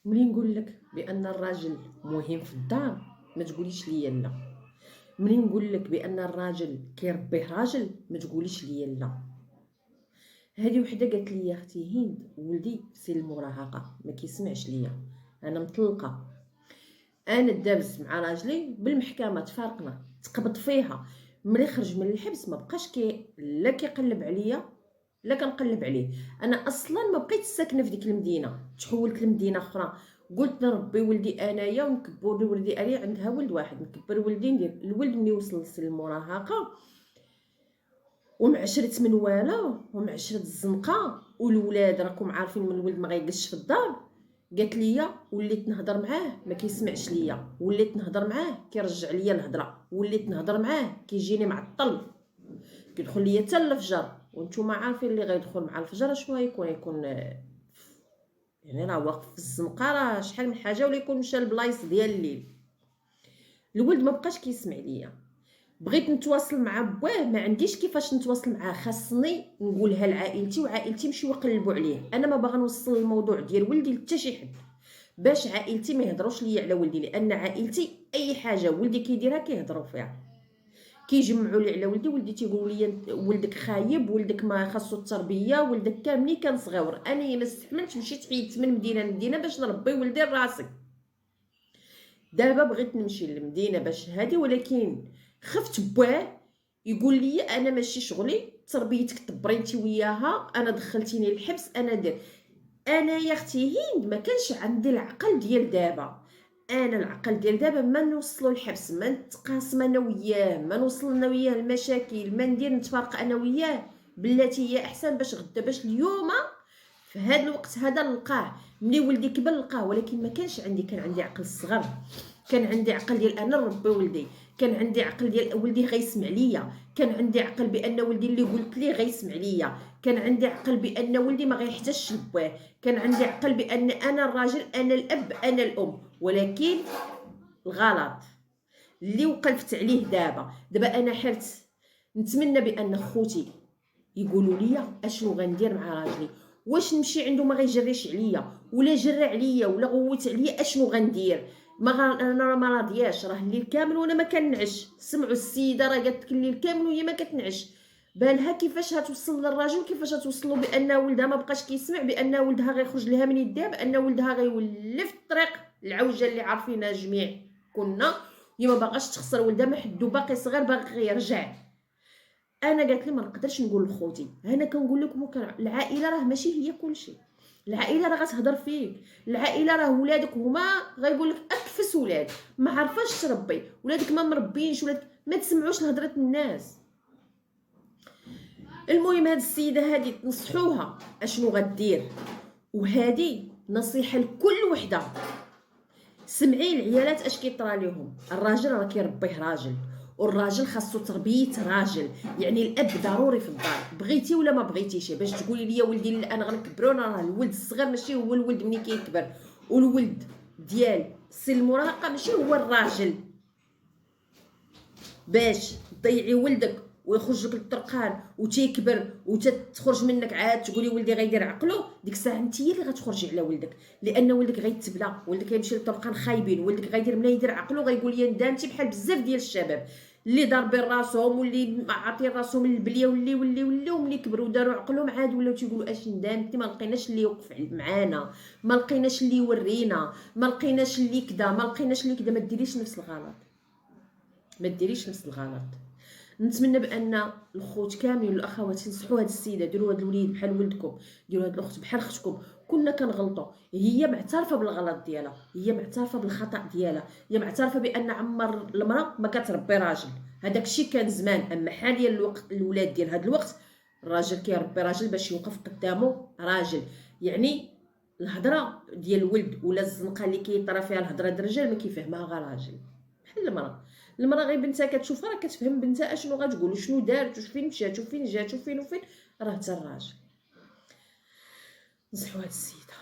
ملي نقول لك بان الراجل مهم في الدار ما تقوليش ليا لا. ملي نقول لك بان الراجل كيربيه راجل ما تقوليش ليا لا. هذه وحده قالت لي اختي هند ولدي في سن المراهقه ما كيسمعش ليا، انا مطلقه، انا دابز مع راجلي بالمحكمه تفارقنا، تقبض فيها، ملي خرج من الحبس ما بقاش لا كيقلب عليا لا كنقلب عليه. انا اصلا ما بقيت ساكنه في ديك المدينه، تحولت لمدينه اخرى. قلت نربي ولدي انايا ونكبر ولدي انايا، عندها ولد واحد نكبر ولدي، ندير الولد ملي وصل لسن المراهقه ومعشرة من والا ومعشرة الزنقه والولاد راكم عارفين من الولد ما غيجلسش في الدار. قالت لي وليت نهضر معاه ما كيسمعش ليا، وليت نهضر معاه كيرجع ليا الهضره، وليت نهضر معاه كيجيني معطل، كيدخل ليا حتى الفجر. وانتم عارفين اللي غيدخل مع الفجر شنو يكون يعني راه واقف في الزنقه، راه شحال من حاجه، ولا يكون مشى لبلايص ديال الليل. الولد ما بقاش كيسمع ليا، بغيت نتواصل مع بواه ما عنديش كيفاش نتواصل معاه، خاصني نقولها لعائلتي وعائلتي يمشيو يقلبوا عليه. انا ما باغا نوصل الموضوع ديال ولدي لحتى شي حد باش عائلتي ما يهضروش ليا على ولدي، لان عائلتي اي حاجه ولدي كيديرها كيهضروا فيها، كيجمعوا لي على ولدي. ولدي تيقولوا لي ولدك خايب، ولدك ما خاصو التربيه، ولدك كان ملي كان صغير. انا ما استحملتش، مشيت حيدت من مدينه لمدينه باش نربي ولدي لراسي. دابا بغيت نمشي للمدينه باش هادي، ولكن خفت بواه يقول لي انا ماشي شغلي، تربيتك تبري انت وياها، انا دخلتيني الحبس، انا دير. انا يا اختي هند ما كانش عندي العقل ديال دابا. انا العقل ديال دابا ما نوصلوا الحبس، ما نتقاسم انا وياه، ما نوصل انا وياه المشاكل، ما ندير نتفارق انا وياه. بلاتي هي احسن باش غدا، باش اليوم في هذا الوقت هذا نلقاه. ملي ولدي كبر نلقاه، ولكن ما كانش عندي، كان عندي عقل صغر، كان عندي عقل ديال انا نربي ولدي، كان عندي عقل ديال ولدي غيسمع ليا، كان عندي عقل بان ولدي اللي قلت ليه غيسمع ليا، كان عندي عقل بان ولدي ما غيحتاجش لباه، كان عندي عقل بان انا الراجل، انا الاب، انا الام. ولكن الغلط اللي وقفت عليه دابا انا حرت. نتمنى بان خوتي يقولوا لي اشنو غندير مع راجلي، واش نمشي عنده ما غيجريش عليا، ولا جرى عليا ولا غوت عليا اشنو غندير. انا ما راضياش، راه الليل كامل وانا ما كنعش. سمعوا السيده راه قالت لك الليل كامل وهي ما كتنعش، بالها كيفاش هتوصل للراجل، كيفاش هتوصلوا بان ولدها ما بقاش كيسمع، بان ولدها غيخرج لها من يديها، بان ولدها غيولف الطريق العوجه اللي عارفينها جميع كنا. هي ما باغاش تخسر ولدها، ما حدو باقي صغير باغي يرجع. انا قالت لي ما نقدرش نقول لخوتي، انا كنقول لكم العائله راه ماشي هي كلشي، العائله راه غتهضر فيك، العائله راه ولادك هما غيقول لك اكفس ولاد، ما عارفاش تربي ولادك، ما مربينش ولادك، ما تسمعوش لهضره الناس. المهم هاد السيده هادي تنصحوها اشنو غدير، وهادي نصيحه لكل وحده. سمعي العيالات اش كيطرى ليهم، الراجل راه كيربيه راجل، والراجل خاصو تربيه راجل، يعني الاب ضروري في الدار بغيتي ولا ما بغيتيش. باش تقولي لي ولدي لا انا غنكبرو، راه الولد الصغير ماشي هو الولد ملي كيكبر، والولد ديال سن المراهقه ماشي هو الراجل. باش تضيعي ولدك ويخرج لك الطرقان وتيكبر وتخرج منك عاد تقولي ولدي غيدير عقلو، ديك الساعه انت هي اللي غتخرجي على ولدك، لان ولدك غيتبلا، ولدك غيمشي للطرقان خايبين، ولدك غيدير ملي يدير عقلو غيقول لي ندمتي، بحال بزاف ديال الشباب اللي ضاربين راسهم واللي عاطين راسهم البليه واللي وملي كبروا داروا عقلهم عاد ولاو تيقولوا اش ندمتي، ما لقيناش اللي يوقف معانا، ما لقيناش اللي يورينا، ما لقيناش اللي كدا، ما لقيناش اللي كدا. ما ديريش نفس الغلط، ما ديريش نفس الغلط. نتمنى بان الخوت كاملين والاخوات ينصحوا هاد السيده، ديروا هاد الوليد بحال ولدكم، ديروا هاد الاخت بحال اختكم. كنا كنغلطوا، هي معترفه بالغلط ديالها، هي معترفه بالخطا ديالها، هي معترفه بان عمر المراه ما كتربي راجل، هذاك الشيء كان زمان. اما حاليا الوقت الولاد ديال هاد الوقت الراجل كيربي راجل باش يوقف قدامه راجل. يعني الهضره ديال الولد ولا الزنقه اللي كيطرى فيها الهضره ديال الرجال ما كيفهمها غير راجل. بحال المراه غير بنتها كتشوفها راه كتفهم بنتها اشنو غتقول، شنو دارت، فين مشات، وفين جات، وفين راه حتى الراجل. نصحوا هاد السيده.